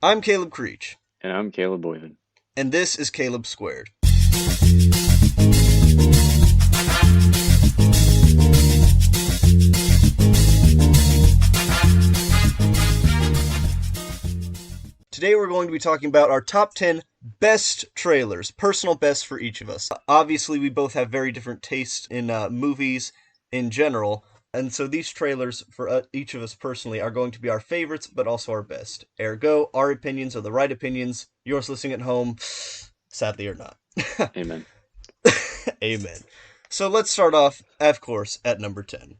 I'm Caleb Creech, And I'm Caleb Boyman. and this is Caleb Squared. Today we're going to be talking about our top 10 best trailers, personal best for each of us. Obviously, we both have very different tastes in movies in general, and so these trailers for each of us personally are going to be our favorites, but also our best. Ergo, our opinions are the right opinions. Yours listening at home, sadly or not. Amen. Amen. So let's start off, of course, at number 10.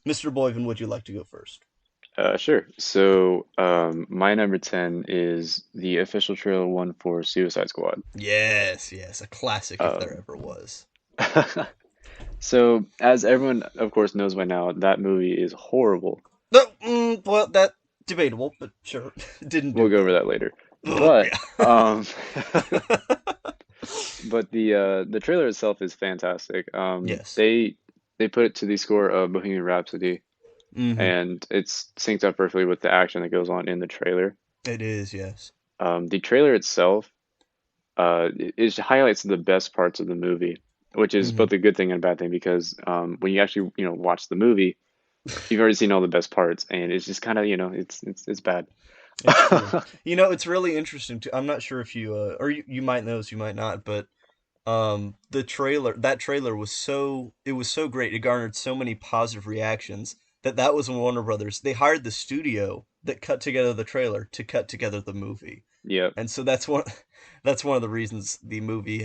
Mr. Boyven, would you like to go first? Sure. So, my number 10 is the official trailer one for Suicide Squad. Yes, a classic if there Um, ever was. so, as everyone, of course, knows by now, that movie is horrible. No, well, that debatable, but sure, didn't do We'll go over well. that later. Oh But, yeah. um, but the trailer itself is fantastic. Yes. They put it to the score of Bohemian Rhapsody, Mm-hmm. and it's synced up perfectly with the action that goes on in the trailer. It is, yes. The trailer itself it highlights the best parts of the movie, which is Mm-hmm. both a good thing and a bad thing because when you actually watch the movie, you've already seen all the best parts, and it's just kind of it's bad. It's true. It's really interesting too. I'm not sure if you or you might know this, you might not, but that trailer was so great. It garnered so many positive reactions that was when Warner Brothers, they hired the studio that cut together the trailer to cut together the movie. Yep. And so that's one of the reasons the movie,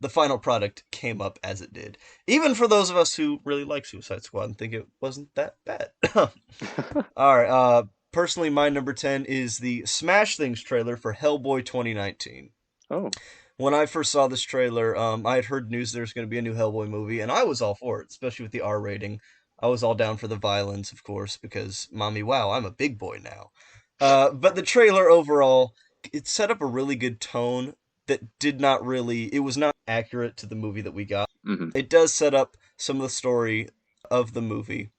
the final product came up as it did. Even for those of us who really like Suicide Squad and think it wasn't that bad. All right. Personally, my number 10 is the Smash Things trailer for Hellboy 2019. Oh, When I first saw this trailer, I had heard news there's going to be a new Hellboy movie, and I was all for it, especially with the R rating. I was all down for the violence, of course, because, mommy, wow, I'm a big boy now. But the trailer overall, it set up a really good tone that did not really, it was not accurate to the movie that we got. hmm. It does set up some of the story of the movie,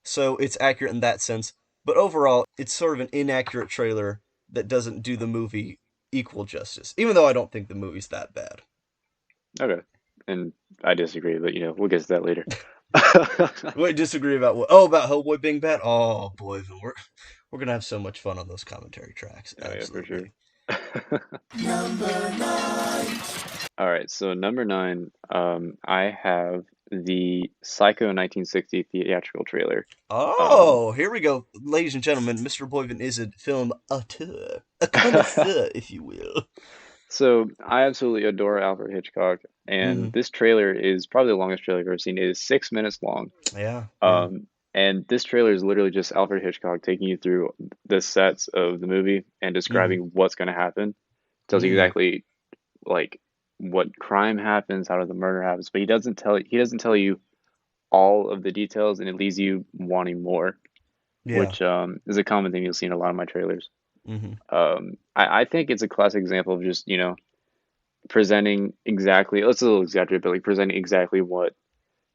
so it's accurate in that sense. But overall, it's sort of an inaccurate trailer that doesn't do the movie equal justice, even though I don't think the movie's that bad. Okay. And I disagree, but we'll get to that later. Wait, disagree about what? Oh, about Hellboy being bad? Oh, boy, we're gonna have so much fun on those commentary tracks. Oh yeah, for sure. Absolutely. Number 9. All right, so number 9, I have the Psycho 1960 theatrical trailer. Um, Oh, here we go. Ladies and gentlemen, Mr. Boyven is a film auteur, a connoisseur, if you will. so I absolutely adore Alfred Hitchcock, and Hmm. this trailer is probably the longest trailer I've ever seen. It is 6 minutes long. Yeah. And this trailer is literally just Alfred Hitchcock taking you through the sets of the movie and Hmm. describing what's going to happen. Tells you Mm. exactly like what crime happens, how the murder happens, but he doesn't tell you all of the details, and it leaves you wanting more, Yeah. which is a common thing you'll see in a lot of my trailers. Hmm. I think it's a classic example of just presenting exactly. Let's a little exaggerate, but like presenting exactly what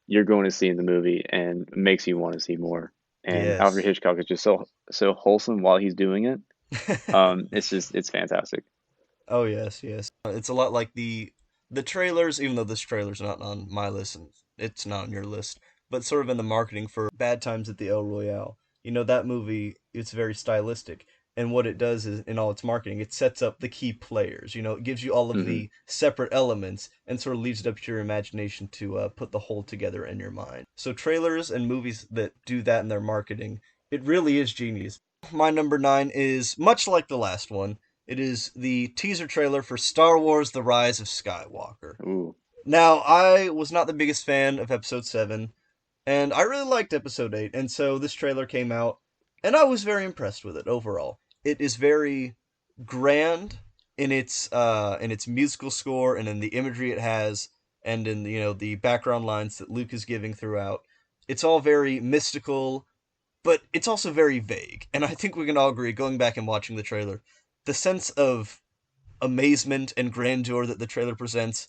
you're going to see in the movie and makes you want to see more. And Alfred Yes. Hitchcock is just so wholesome while he's doing it. It's fantastic. Oh yes. It's a lot like the trailers, even though this trailer's not on my list and it's not on your list, but sort of in the marketing for Bad Times at the El Royale. That movie, it's very stylistic. And what it does is, in all its marketing, it sets up the key players. It gives you all of Hmm. the separate elements and sort of leaves it up to your imagination to put the whole together in your mind. So trailers and movies that do that in their marketing, it really is genius. My number 9 is much like the last one. It is the teaser trailer for Star Wars The Rise of Skywalker. Ooh. Now, I was not the biggest fan of Episode 7, and I really liked Episode 8, and so this trailer came out, and I was very impressed with it overall. It is very grand in its musical score and in the imagery it has, and in the background lines that Luke is giving throughout. It's all very mystical, but it's also very vague. And I think we can all agree, going back and watching the trailer, the sense of amazement and grandeur that the trailer presents,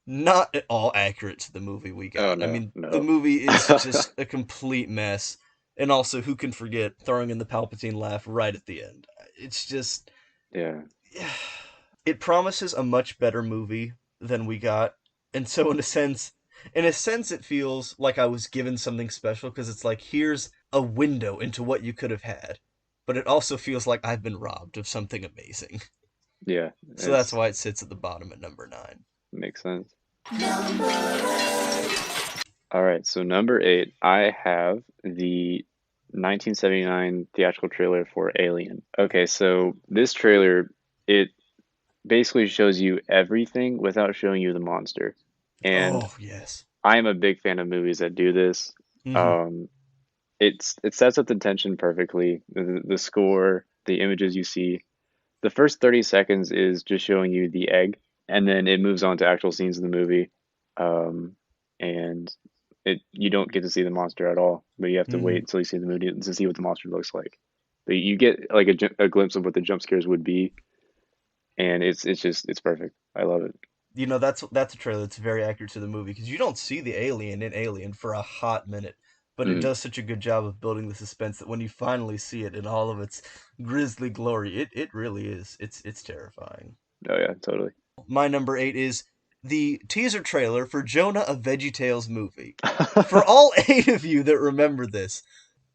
not at all accurate to the movie we Oh got. I no, mean, the no. movie is just a complete mess. And also, who can forget throwing in the Palpatine laugh right at the end? it's just Yeah. it promises a much better movie than we got. And so in a sense it feels like I was given something special because it's like here's a window into what you could have had. But it also feels like I've been robbed of something amazing. Yeah. So that's It's why it sits at the bottom at number 9. makes sense. All right, so number 8, I have the 1979 theatrical trailer for Alien. Okay, so this trailer, it basically shows you everything without showing you the monster. And Oh, yes. I'm a big fan of movies that do this. Hmm. Um, it sets up the tension perfectly. The score, the images you see. The first 30 seconds is just showing you the egg, and then it moves on to actual scenes in the movie. And it you don't get to see the monster at all, but you have to wait Hmm. until you see the movie to see what the monster looks like. But you get like a glimpse of what the jump scares would be, and it's perfect. I love it. You know, that's a trailer that's very accurate to the movie because you don't see the alien in Alien for a hot minute, but it Mhm. does such a good job of building the suspense that when you finally see it in all of its grisly glory, it really is. It's terrifying. Oh yeah, totally. My number 8 is the teaser trailer for Jonah a VeggieTales movie. For all 8 of you that remember this,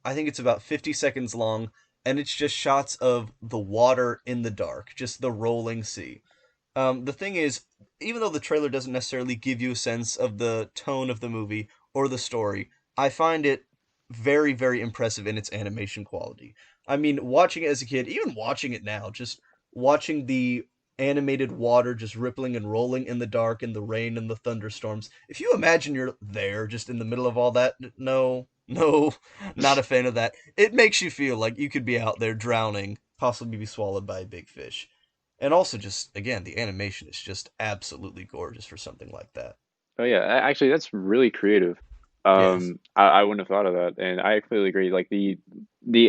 I think it's about 50 seconds long, and it's just shots of the water in the dark, just the rolling sea. The thing is, even though the trailer doesn't necessarily give you a sense of the tone of the movie or the story, I find it very, very impressive in its animation quality. I mean, watching it as a kid, even watching it now, just watching the animated water just rippling and rolling in the dark and the rain and the thunderstorms. If you imagine you're there just in the middle of all that, no, no, not a fan of that. It makes you feel like you could be out there drowning, possibly be swallowed by a big fish. And also just again, the animation is just absolutely gorgeous for something like that. Oh yeah, actually that's really creative. Yes. I wouldn't have thought of that, and I completely agree. Like the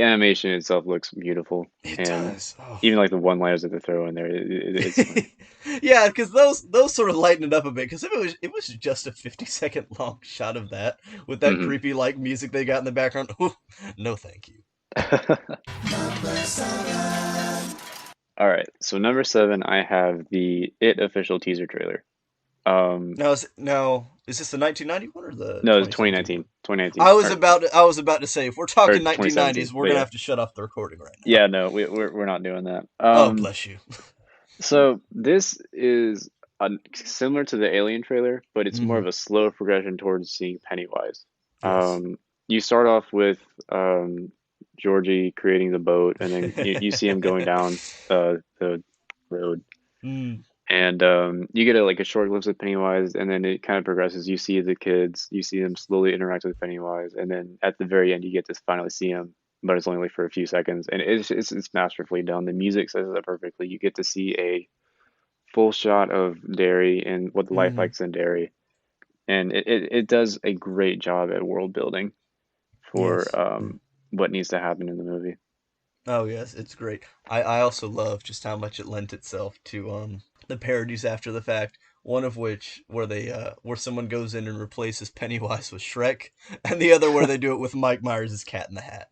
animation itself looks beautiful, It and does. Oh. even like the one-liners that they throw in there, it's fun. Yeah, because those sort of lighten it up a bit. Because if it was just a 50-second long shot of that with that Hmm. creepy like music they got in the background, ooh, no thank you. All right, so number 7, I have the It official teaser trailer. Um, Now is this the 1991 or the no, it's 2017 2019, one? 2019, I was about to say if we're or talking 2017, 1990s, we're but gonna yeah, have to shut off the recording right now. yeah, no, we're not doing that. Oh, bless you. So this is similar to the Alien trailer, but it's more Hmm. of a slow progression towards seeing Pennywise. Yes. You start off with Georgie creating the boat, and then you see him going down the road, Mm, and you get like a short glimpse of Pennywise, and then it kind of progresses. You see the kids, you see them slowly interact with Pennywise, and then at the very end, you get to finally see him, but it's only like for a few seconds, and it's masterfully done. The music says it perfectly. You get to see a full shot of Derry and what the life hmm. like is in Derry, and it does a great job at world building for Yes. what needs to happen in the movie. Oh yes, it's great. I also love just how much it lent itself to the parodies after the fact. One of which where someone goes in and replaces Pennywise with Shrek, and the other where they do it with Mike Myers' Cat in the Hat.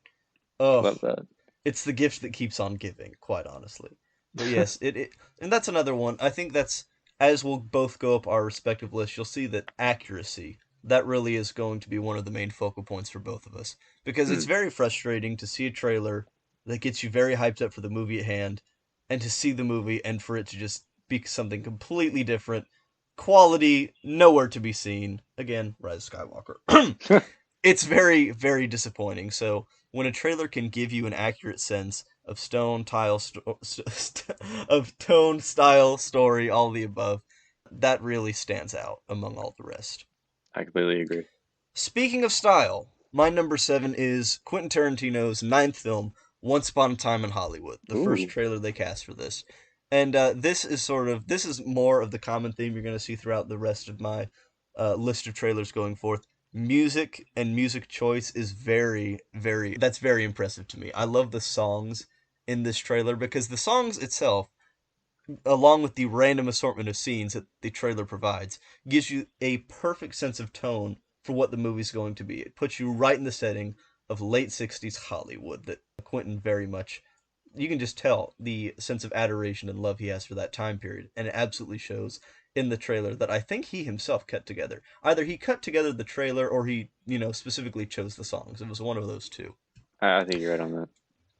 Oh, Love that. it's the gift that keeps on giving, quite honestly. But yes, it and that's another one. I think that's as we'll both go up our respective lists, you'll see that accuracy that really is going to be one of the main focal points for both of us because it's Mm, very frustrating to see a trailer that gets you very hyped up for the movie at hand and to see the movie and for it to just be something completely different. Quality nowhere to be seen. Again, Rise of Skywalker. It's very, very disappointing. So when a trailer can give you an accurate sense of of tone, style, story, all the above, that really stands out among all the rest. I completely agree. Speaking of style, my number 7 is Quentin Tarantino's ninth film, Once Upon a Time in Hollywood, the first Ooh, trailer they cast for this. And this is more of the common theme you're going to see throughout the rest of my list of trailers going forth. Music and music choice is that's very impressive to me. I love the songs in this trailer because the songs itself, along with the random assortment of scenes that the trailer provides, gives you a perfect sense of tone for what the movie's going to be. It puts you right in the setting of late 60s Hollywood that Quentin very much you can just tell the sense of adoration and love he has for that time period, and it absolutely shows in the trailer that I think he himself cut together. Either he cut together the trailer or he, specifically chose the songs. It was one of those two. I think you're right on that.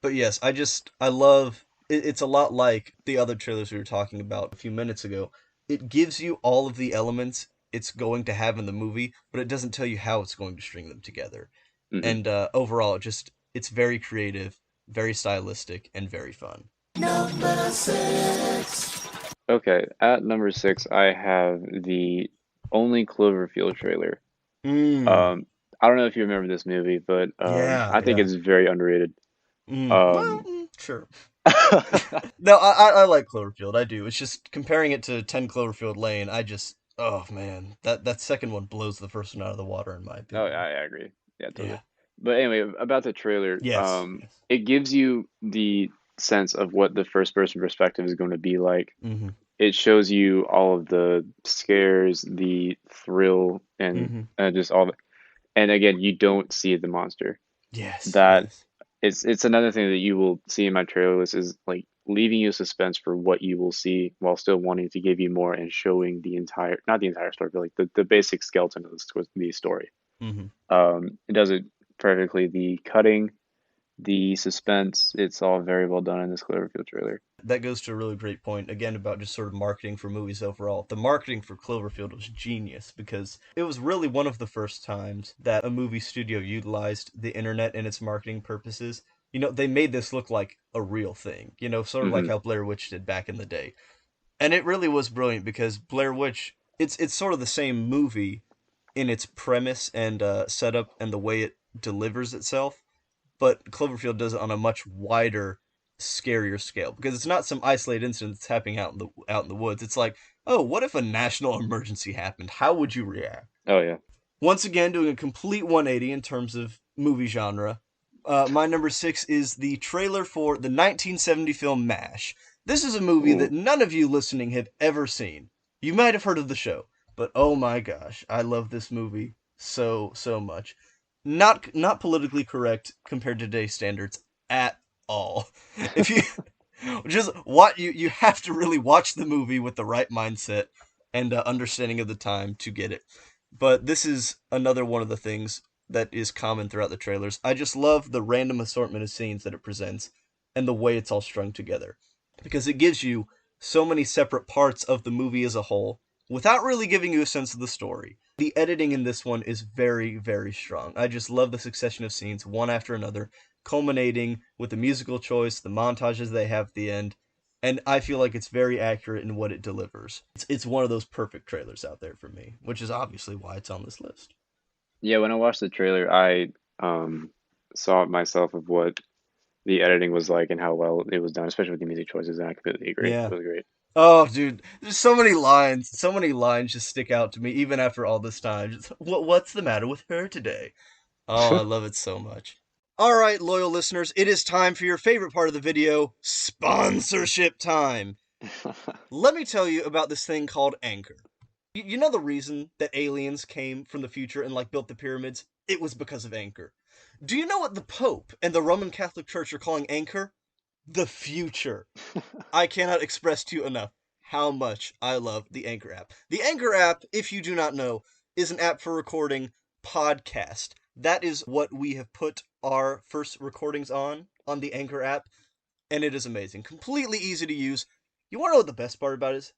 But yes, I love it's a lot like the other trailers we were talking about a few minutes ago. It gives you all of the elements it's going to have in the movie, but it doesn't tell you how it's going to string them together. Hmm. And overall, it's very creative, very stylistic, and very fun. Number six. Okay, at number six, I have the only Cloverfield trailer. Mm, Um, I don't know if you remember this movie, but yeah, I think yeah. it's very underrated. Well, Um, sure. No, I like Cloverfield. I do. It's just comparing it to 10 Cloverfield Lane. Oh man, that second one blows the first one out of the water in my Oh, opinion. I agree. Yeah, totally. Yeah. But anyway, about the trailer, Yes. Yes. it gives you the sense of what the first person perspective is going to be like. Mm-hmm. It shows you all of the scares, the thrill, and Mm-hmm. just all the, and again, you don't see the monster. Yes. That Yes. it's another thing that you will see in my trailer list is like leaving you suspense for what you will see while still wanting to give you more and showing the entire, not the entire story, but like the basic skeleton of the story. Mm-hmm. It does it perfectly. The cutting, the suspense, it's all very well done in this Cloverfield trailer. That goes to a really great point again about just sort of marketing for movies overall. The marketing for Cloverfield was genius because it was really one of the first times that a movie studio utilized the internet in its marketing purposes. They made this look like a real thing, sort of like Hmm. how Blair Witch did back in the day. And it really was brilliant because Blair Witch, it's sort of the same movie in its premise and setup and the way it delivers itself, but Cloverfield does it on a much wider, scarier scale because it's not some isolated incident that's happening out in the woods. It's like, oh, what if a national emergency happened? How would you react? Oh yeah. Once again, doing a complete 180 in terms of movie genre. My number six is the trailer for the 1970 film MASH. This is a movie that Ooh. none of you listening have ever seen. You might have heard of the show, but oh my gosh, I love this movie so so much. Not politically correct compared to today's standards at all. If you just what you have to really watch the movie with the right mindset and understanding of the time to get it. But this is another one of the things that is common throughout the trailers. I just love the random assortment of scenes that it presents and the way it's all strung together because it gives you so many separate parts of the movie as a whole without really giving you a sense of the story. The editing in this one is very, very strong. I just love the succession of scenes, one after another, culminating with the musical choice, the montages they have at the end, and I feel like it's very accurate in what it delivers. It's one of those perfect trailers out there for me, which is obviously why it's on this list. Yeah, when I watched the trailer, I saw it myself of what the editing was like and how well it was done, especially with the music choices, and I completely agree. It Yeah. was great. Oh, dude, there's so many lines just stick out to me even after all this time. Just, what's the matter with her today? Oh, I love it so much. All right, loyal listeners, it is time for your favorite part of the video, sponsorship time. Let me tell you about this thing called Anchor. You know the reason that aliens came from the future and like built the pyramids? It was because of Anchor. Do you know what the Pope and the Roman Catholic Church are calling Anchor? The future. I cannot express to you enough how much I love the Anchor app. The Anchor app, if you do not know, is an app for recording podcast. That is what we have put our first recordings on the Anchor app, and it is amazing. Completely easy to use. You want to know what the best part about it is?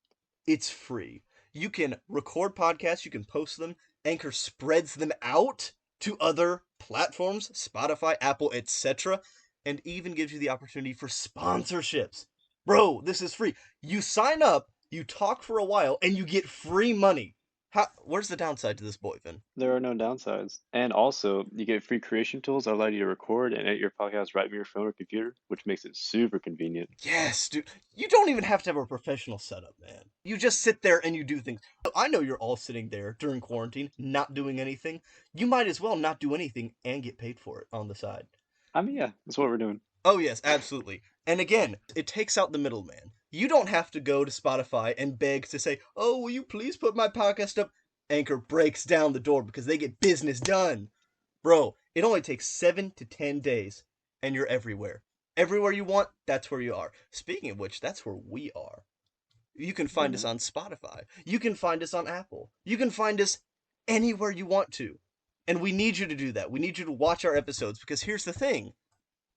It's free. You can record podcasts, you can post them. Anchor spreads them out to other platforms, Spotify, Apple, etc., and even gives you the opportunity for sponsorships. Bro, this is free. You sign up, you talk for a while, and you get free money. Where's the downside to this, boy, Vin? There are no downsides. And also, you get free creation tools that allow you to record and edit your podcast right from your phone or computer, which makes it super convenient. Yes, dude. You don't even have to have a professional setup, man. You just sit there and you do things. I know you're all sitting there during quarantine, not doing anything. You might as well not do anything and get paid for it on the side. I mean, yeah, that's what we're doing. Oh, yes, absolutely. And again, it takes out the middleman. You don't have to go to Spotify and beg to say, oh, will you please put my podcast up? Anchor breaks down the door because they get business done. Bro, it only takes 7 to 10 days and you're everywhere. Everywhere you want, that's where you are. Speaking of which, that's where we are. You can find us on Spotify. You can find us on Apple. You can find us anywhere you want to. And we need you to do that. We need you to watch our episodes because here's the thing.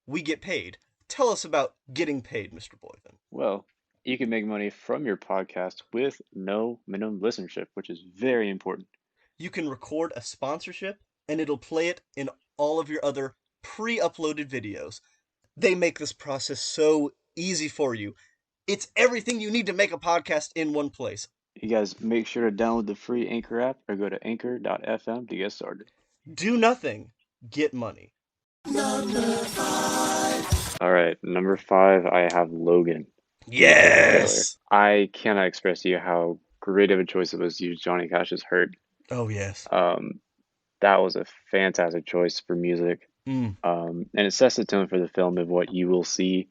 We get paid. Tell us about getting paid, Mr. Boyden. Well, you can make money from your podcast with no minimum listenership, which is very important. You can record a sponsorship and it'll play it in all of your other pre-uploaded videos. They make this process so easy for you. It's everything you need to make a podcast in one place. You guys make sure to download the free Anchor app or go to anchor.fm to get started. Do nothing. Get money. All right, number 5, I have Logan. Yes! I cannot express to you how great of a choice it was to use Johnny Cash's Hurt. Oh, yes. That was a fantastic choice for music. And it sets the tone for the film of what you will see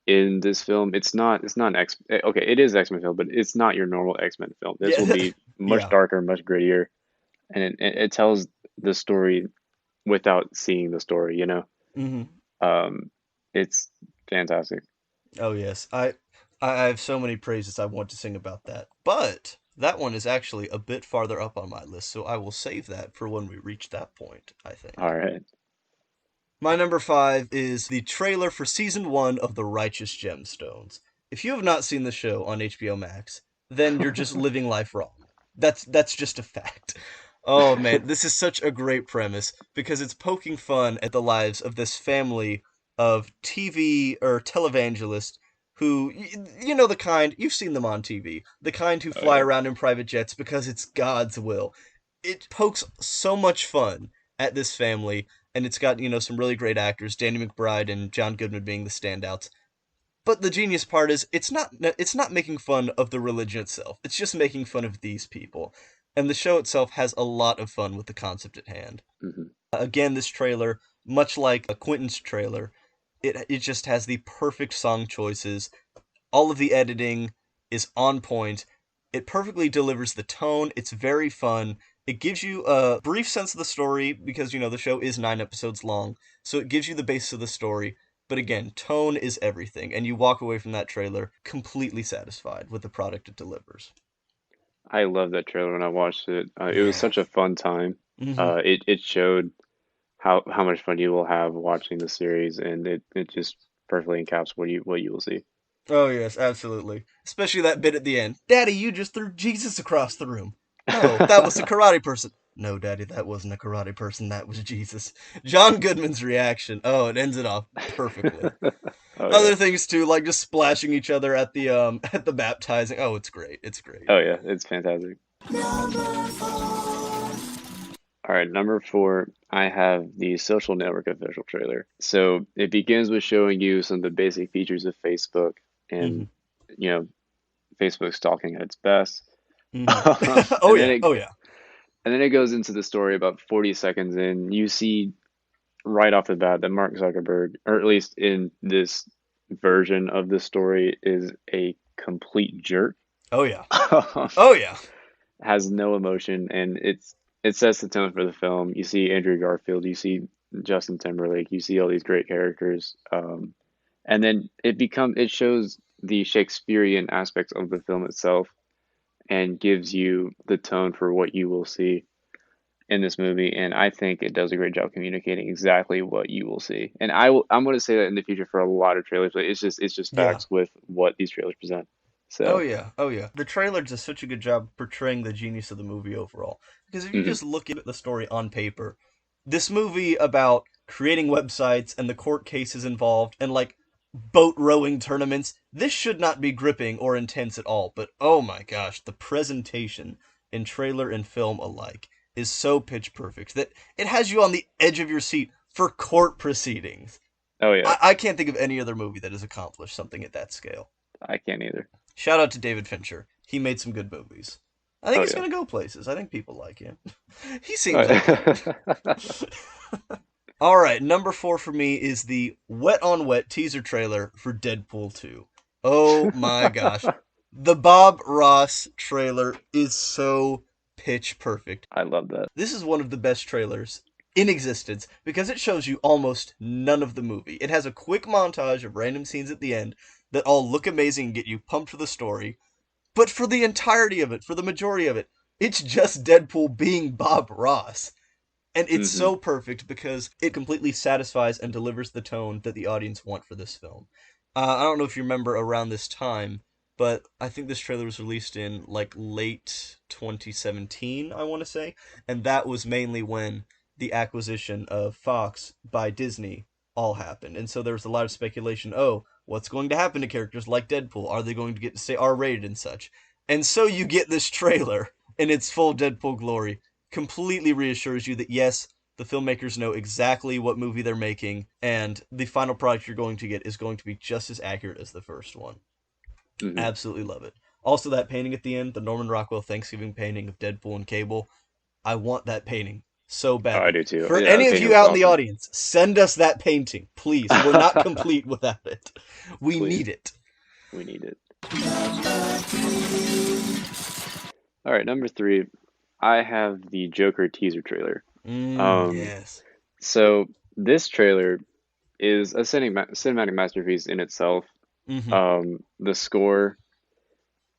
in this film. It's not an it is an X-Men film, but it's not your normal X-Men film. This will be much darker, much grittier, and it tells the story without seeing the story, It's fantastic. Oh, yes. I have so many praises I want to sing about that. But that one is actually a bit farther up on my list, so I will save that for when we reach that point, I think. All right. My number 5 is the trailer for Season 1 of The Righteous Gemstones. If you have not seen the show on HBO Max, then you're just living life wrong. That's just a fact. Oh, man, this is such a great premise, because it's poking fun at the lives of this family of TV or televangelists who, you know the kind, you've seen them on TV, the kind who fly around in private jets because it's God's will. It pokes so much fun at this family, and it's got, some really great actors, Danny McBride and John Goodman being the standouts. But the genius part is, it's not making fun of the religion itself. It's just making fun of these people. And the show itself has a lot of fun with the concept at hand. Mm-hmm. Again, this trailer, much like a Quentin's trailer, it just has the perfect song choices. All of the editing is on point. It perfectly delivers the tone. It's very fun. It gives you a brief sense of the story because, the show is 9 episodes long. So it gives you the basis of the story. But again, tone is everything. And you walk away from that trailer completely satisfied with the product it delivers. I love that trailer when I watched it. It was such a fun time. Mm-hmm. It showed how much fun you will have watching the series, and it just perfectly encaps what you will see. Oh, yes, absolutely. Especially that bit at the end. Daddy, you just threw Jesus across the room. No, that was a karate person. No, Daddy, that wasn't a karate person. That was Jesus. John Goodman's reaction. Oh, it ends it off perfectly. Other things too, like just splashing each other at the baptizing. Oh, it's great. It's great. Oh yeah, it's fantastic. All right, number 4, I have the Social Network official trailer. So it begins with showing you some of the basic features of Facebook and, Facebook stalking at its best. Oh yeah. And then it goes into the story about 40 seconds in. You see right off the bat that Mark Zuckerberg, or at least in this version of the story, is a complete jerk. Oh yeah. Oh yeah. Has no emotion, and it sets the tone for the film. You see Andrew Garfield, you see Justin Timberlake, you see all these great characters, and then it shows the Shakespearean aspects of the film itself, and gives you the tone for what you will see in this movie. And I think it does a great job communicating exactly what you will see. And I'm going to say that in the future for a lot of trailers, but it's just facts with what these trailers present. So. Oh yeah. The trailer does such a good job portraying the genius of the movie overall. Because if you just look at the story on paper, this movie about creating websites and the court cases involved and boat rowing tournaments, this should not be gripping or intense at all. But oh my gosh, the presentation in trailer and film alike is so pitch perfect that it has you on the edge of your seat for court proceedings. Oh yeah. I can't think of any other movie that has accomplished something at that scale. I can't either. Shout out to David Fincher. He made some good movies. I think he's going to go places. I think people like him. He seems like All right, number 4 for me is the Wet on Wet teaser trailer for Deadpool 2. Oh my gosh. The Bob Ross trailer is so pitch perfect. I love that. This is one of the best trailers in existence because it shows you almost none of the movie. It has a quick montage of random scenes at the end that all look amazing and get you pumped for the story. But for the entirety of it, for the majority of it, it's just Deadpool being Bob Ross. And it's Hmm. so perfect because it completely satisfies and delivers the tone that the audience want for this film. I don't know if you remember around this time, but I think this trailer was released in like late 2017, I want to say, and that was mainly when the acquisition of Fox by Disney all happened. And so there was a lot of speculation, oh, what's going to happen to characters like Deadpool? Are they going to get to stay R-rated and such? And so you get this trailer in its full Deadpool glory, completely reassures you that yes, the filmmakers know exactly what movie they're making, and the final product you're going to get is going to be just as accurate as the first one. Hmm. Absolutely love it. Also, that painting at the end, the Norman Rockwell Thanksgiving painting of Deadpool and Cable, I want that painting so Oh, I badly. do too. For Yeah, the any of painting you looks out in the awesome. audience, send us that painting, please. We're not complete without it. We need Please, it. we need it. All right, number three, I have the Joker teaser trailer. Um, Yes. so this trailer is a cinematic masterpiece in itself. Mm-hmm. The score,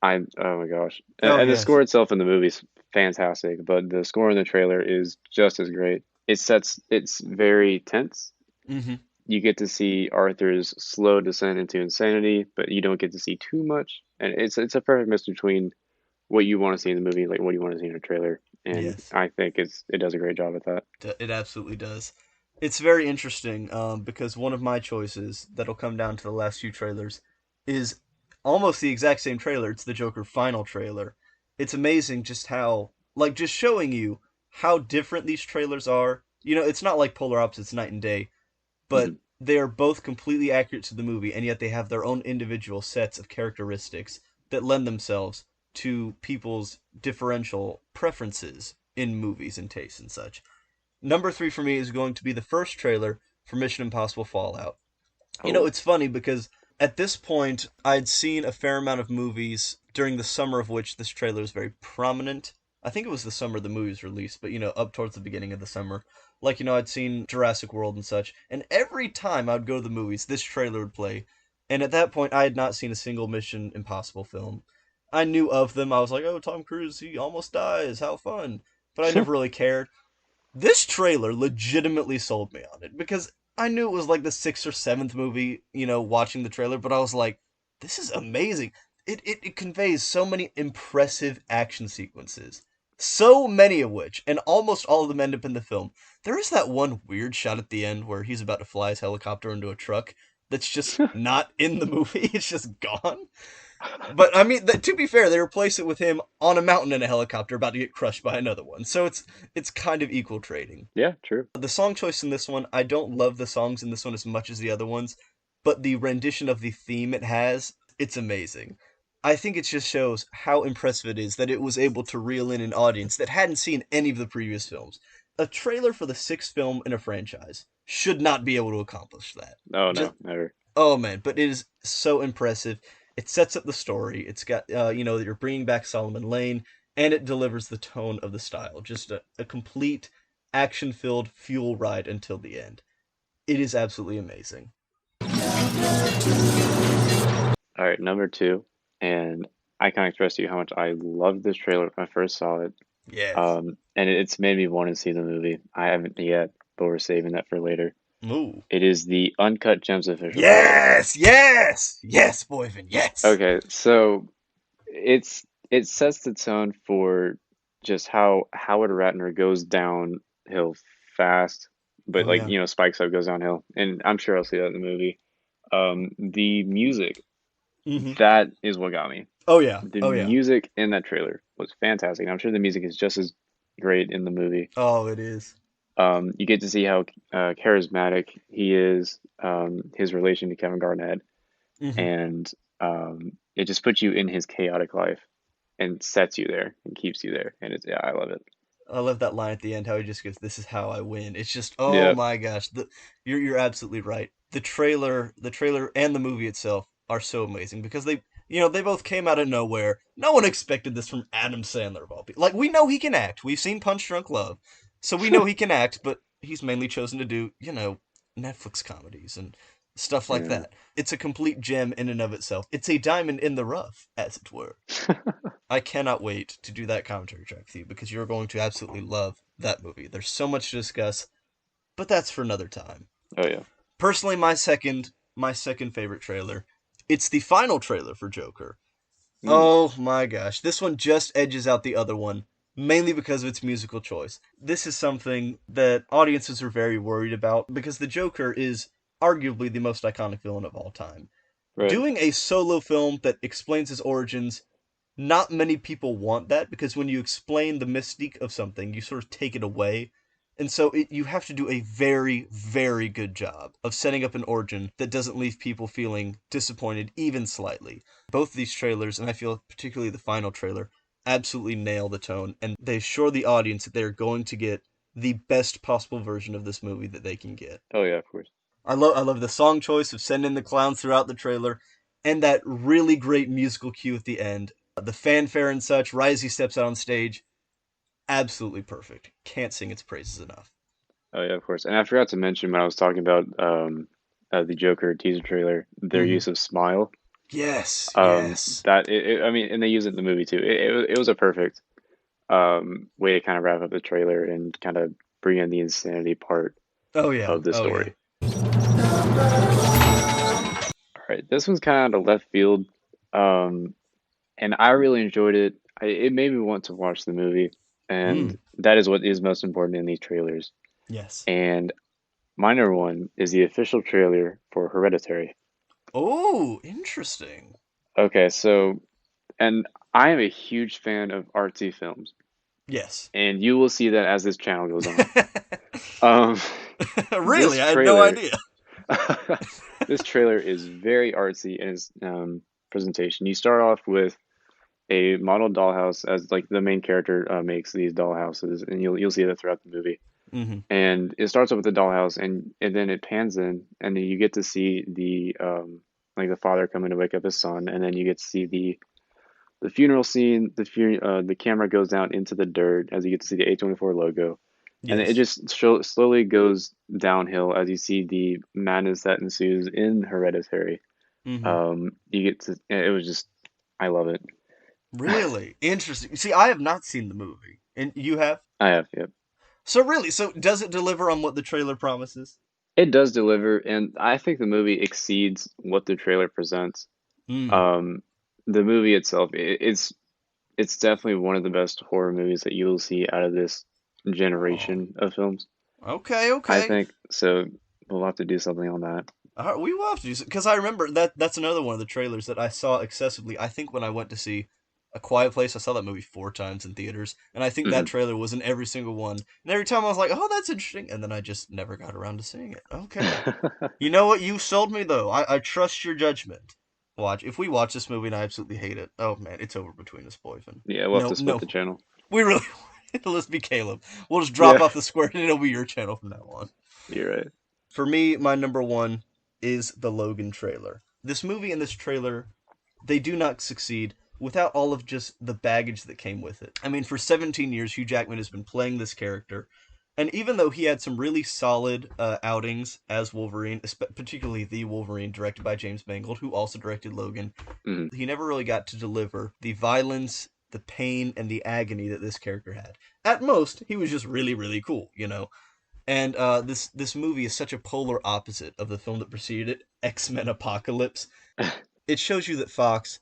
oh my gosh, Oh, and the yes. score itself in the movie is fantastic, but the score in the trailer is just as great. It's very tense. Mm-hmm. You get to see Arthur's slow descent into insanity, but you don't get to see too much, and it's a perfect mix between what you want to see in the movie, like what you want to see in a trailer, and Yes. I think it does a great job at that. It absolutely does. It's very interesting because one of my choices that'll come down to the last few trailers is almost the exact same trailer. It's the Joker final trailer. It's amazing just how, like, just showing you how different these trailers are. You know, it's not like polar opposites night and day, but Hmm. they are both completely accurate to the movie, and yet they have their own individual sets of characteristics that lend themselves to people's differential preferences in movies and tastes and such. Number three for me is going to be the first trailer for Mission Impossible Fallout. You know, Oh, it's funny because at this point, I'd seen a fair amount of movies during the summer of which this trailer was very prominent. I think it was the summer the movie was released, but you know, up towards the beginning of the summer. Like, you know, I'd seen Jurassic World and such, and every time I'd go to the movies, this trailer would play. And at that point, I had not seen a single Mission Impossible film. I knew of them. I was like, oh, Tom Cruise, he almost dies. How fun. But I never really cared. This trailer legitimately sold me on it because I knew it was like the sixth or seventh movie, you know, watching the trailer, but I was like, this is amazing. It conveys so many impressive action sequences. So many of which, and almost all of them end up in the film. There is that one weird shot at the end where he's about to fly his helicopter into a truck that's just not in the movie. It's just gone. But I mean, to be fair, they replace it with him on a mountain in a helicopter about to get crushed by another one. So it's kind of equal trading. yeah, true. The song choice in this one, I don't love the songs in this one as much as the other ones, but the rendition of the theme it has, it's amazing. I think it just shows how impressive it is that it was able to reel in an audience that hadn't seen any of the previous films. A trailer for the sixth film in a franchise should not be able to accomplish that. Oh Just no, never. Oh man, but it is so impressive. It sets up the story. It's got you know, you're bringing back Solomon Lane, and it delivers the tone of the style. Just a complete action-filled fuel ride until the end. It is absolutely amazing. All right, number two, and I can't express to you how much I loved this trailer when I first saw it. Yes. And it's made me want to see the movie. I haven't yet, but we're saving that for later. Ooh. It is the Uncut Gems official trailer. Yes, yes, yes, Boyvin, yes. Okay, so it sets the tone for just how Howard Ratner goes downhill fast, but Oh like yeah. spikes up, goes downhill, and I'm sure I'll see that in the movie. The music, Mm-hmm. that is what got me. Oh yeah. The Oh yeah. music in that trailer was fantastic. And I'm sure the music is just as great in the movie. Oh, it is. You get to see how charismatic he is, his relation to Kevin Garnett, Mm-hmm. and it just puts you in his chaotic life and sets you there and keeps you there. And it's yeah, I love it. I love that line at the end, how he just goes, "This is how I win." It's just, oh Yeah, my gosh, you're absolutely right. The trailer, and the movie itself are so amazing because they both came out of nowhere. No one expected this from Adam Sandler of all people. Like we know he can act. We've seen Punch Drunk Love, so we know he can act. But he's mainly chosen to do, Netflix comedies and stuff like Yeah. that. It's a complete gem in and of itself. It's a diamond in the rough, as it were. I cannot wait to do that commentary track with you because you're going to absolutely love that movie. There's so much to discuss, but that's for another time. Oh yeah. Personally, my second favorite trailer, it's the final trailer for Joker. Mm, Oh my gosh, this one just edges out the other one, mainly because of its musical choice. This is something that audiences are very worried about because the Joker is arguably the most iconic villain of all time. right. Doing a solo film that explains his origins, not many people want that because when you explain the mystique of something, you sort of take it away. And so you have to do a very, very good job of setting up an origin that doesn't leave people feeling disappointed even slightly. Both of these trailers, and I feel particularly the final trailer, absolutely nail the tone, and they assure the audience that they're going to get the best possible version of this movie that they can get. Oh yeah, of course. I love the song choice of sending the clowns throughout the trailer, and that really great musical cue at the end. The fanfare and such, right as he steps out on stage, absolutely perfect. Can't sing its praises enough. Oh yeah, of course. And I forgot to mention when I was talking about the Joker teaser trailer, their Hmm. use of Smile. Yes, yes. I mean, and they use it in the movie too. It was a perfect way to kind of wrap up the trailer and kind of bring in the insanity part Oh yeah, of the oh yeah. story. All right, this one's kind of left field, um, and I really enjoyed it. It made me want to watch the movie, and Mm, that is what is most important in these trailers. yes. And my number one is the official trailer for Hereditary. Oh, interesting. Okay, so, and I am a huge fan of artsy films, Yes. and you will see that as this channel goes on. Um, this Really, I had no trailer, idea. this trailer is very artsy in its presentation. You start off with a model dollhouse as like the main character makes these dollhouses, and you'll see that throughout the movie. Hmm. And it starts off with the dollhouse, and then it pans in, and then you get to see the like the father coming to wake up his son, and then you get to see the funeral scene. The camera goes down into the dirt as you get to see the A24 logo, and it Yes. just slowly goes downhill as you see the madness that ensues in Hereditary. Hmm. You get to it was just I love it. Really interesting. See, I have not seen the movie, and you have. I have, yep. So really, so does it deliver on what the trailer promises? It does deliver, and I think the movie exceeds what the trailer presents. Mm. Um, the movie itself, it's definitely one of the best horror movies that you will see out of this Oh. generation of films. Okay, I okay. think so. We'll have to do something on that. We will have to do because I remember that's another one of the trailers that I saw excessively. I think when I went to see A Quiet Place, I saw that movie 4 times in theaters, and I think that Hmm. trailer was in every single one. And every time I was like, "Oh, that's interesting," and then I just never got around to seeing it. Okay, you know what? You sold me though. I trust your judgment. Watch if we watch this movie and I absolutely hate it. Oh man, it's over between us, boyfriend. Yeah, we'll have No, to split no, the channel. we really. Let's be Caleb. We'll just drop Yeah, off the square and it'll be your channel from now on. you're right. For me, my number one is the Logan trailer. This movie and this trailer, they do not succeed without all of just the baggage that came with it. I mean, for 17 years, Hugh Jackman has been playing this character, and even though he had some really solid outings as Wolverine, particularly the Wolverine directed by James Mangold, who also directed Logan, Hmm. he never really got to deliver the violence, the pain, and the agony that this character had. At most, he was just really, really cool, you know? And this movie is such a polar opposite of the film that preceded it, X-Men Apocalypse. It shows you that Fox,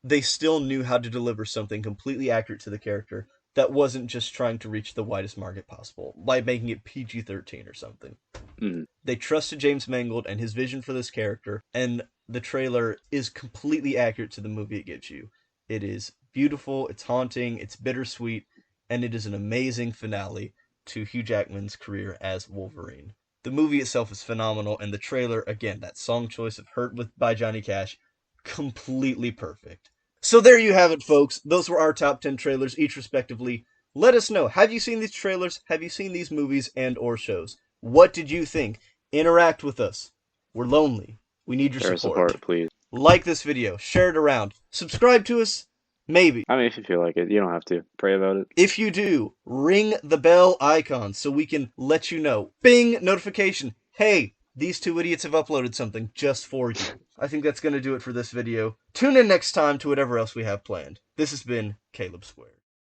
they still knew how to deliver something completely accurate to the character that wasn't just trying to reach the widest market possible by making it PG-13 or something. Hmm. They trusted James Mangold and his vision for this character, and the trailer is completely accurate to the movie it gives you. It is beautiful, it's haunting, it's bittersweet, and it is an amazing finale to Hugh Jackman's career as Wolverine. The movie itself is phenomenal, and the trailer, again, that song choice of Hurt by Johnny Cash, completely perfect. So there you have it, folks. Those were our top 10 trailers, each respectively. Let us know. Have you seen these trailers? Have you seen these movies and or shows? What did you think? Interact with us. We're lonely. We need your Share support. support, please. Like this video, share it around, subscribe to us. Maybe. I mean, if you feel like it, you don't have to pray about it. If you do, ring the bell icon so we can let you know. Bing! Notification. Hey, these two idiots have uploaded something just for you. I think that's going to do it for this video. Tune in next time to whatever else we have planned. This has been Caleb Squared.